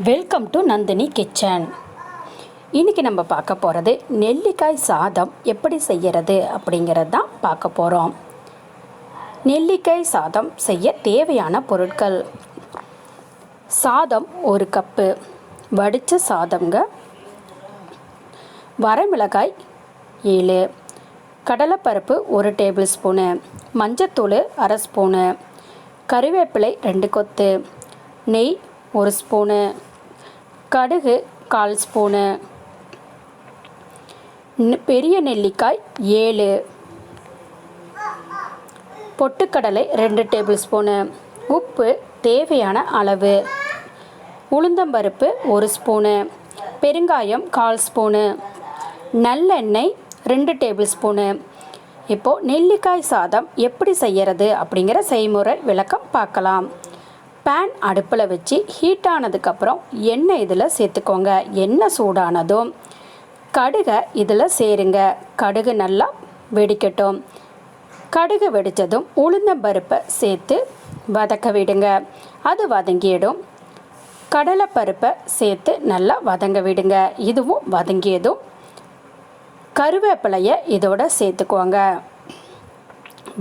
Welcome to Nandini kitchen. இன்றைக்கி நம்ம பார்க்க போகிறது நெல்லிக்காய் சாதம் எப்படி செய்கிறது அப்படிங்கிறது தான் பார்க்க போகிறோம். நெல்லிக்காய் சாதம் செய்ய தேவையான பொருட்கள்: சாதம் 1 கப்பு, வடித்த சாதம்ங்க, வரமிளகாய் 7, கடலைப்பருப்பு 1 டேபிள் ஸ்பூனு, மஞ்சத்தூள் 1/2 ஸ்பூனு, கறிவேப்பிலை 2 கொத்து, நெய் 1 ஸ்பூனு, கடுகு 1/4 ஸ்பூனு, பெரிய நெல்லிக்காய் 7, பொட்டுக்கடலை 2 டேபிள் ஸ்பூனு, உப்பு தேவையான அளவு, உளுந்தம்பருப்பு 1 ஸ்பூனு, பெருங்காயம் 1/4 ஸ்பூனு, நல்லெண்ணெய் 2 டேபிள் ஸ்பூனு. இப்போது நெல்லிக்காய் சாதம் எப்படி செய்கிறது அப்படிங்கிற செய்முறை விளக்கம் பார்க்கலாம். பேன் அடுப்பில் வச்சு ஹீட் ஆனதுக்கப்புறம் எண்ணெய் இதில் சேர்த்துக்கோங்க. எண்ணெய் சூடானதும் கடுகை இதில் சேருங்க. கடுகு நல்லா வெடிக்கட்டும். கடுகு வெடித்ததும் உளுந்தம்பருப்பை சேர்த்து வதக்க விடுங்க. அது வதங்கிடும். கடலைப்பருப்பை சேர்த்து நல்லா வதங்க விடுங்க. இதுவும் வதங்கியதும் கருவேப்பிலையை இதோட சேர்த்துக்கோங்க.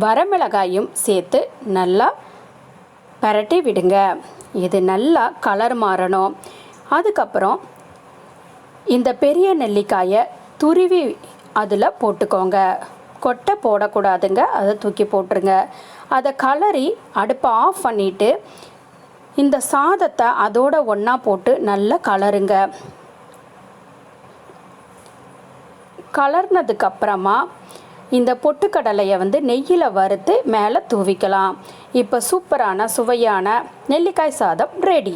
வரமிளகாயும் சேர்த்து நல்லா பரட்டி விடுங்க. இது நல்லா கலர் மாறணும். அதுக்கப்புறம் இந்த பெரிய நெல்லிக்காயை துருவி அதில் போட்டுக்கோங்க. கொட்டை போடக்கூடாதுங்க, அதை தூக்கி போட்டுருங்க. அதை கலரி அடுப்பை ஆஃப் பண்ணிவிட்டு இந்த சாதத்தை அதோட ஒன்றா போட்டு நல்லா கலருங்க. கலர்னதுக்கப்புறமா இந்த பொட்டுக்கடலையை நெய்யில் வறுத்து மேலே தூவிக்கலாம். இப்போ சூப்பரான சுவையான நெல்லிக்காய் சாதம் ரெடி.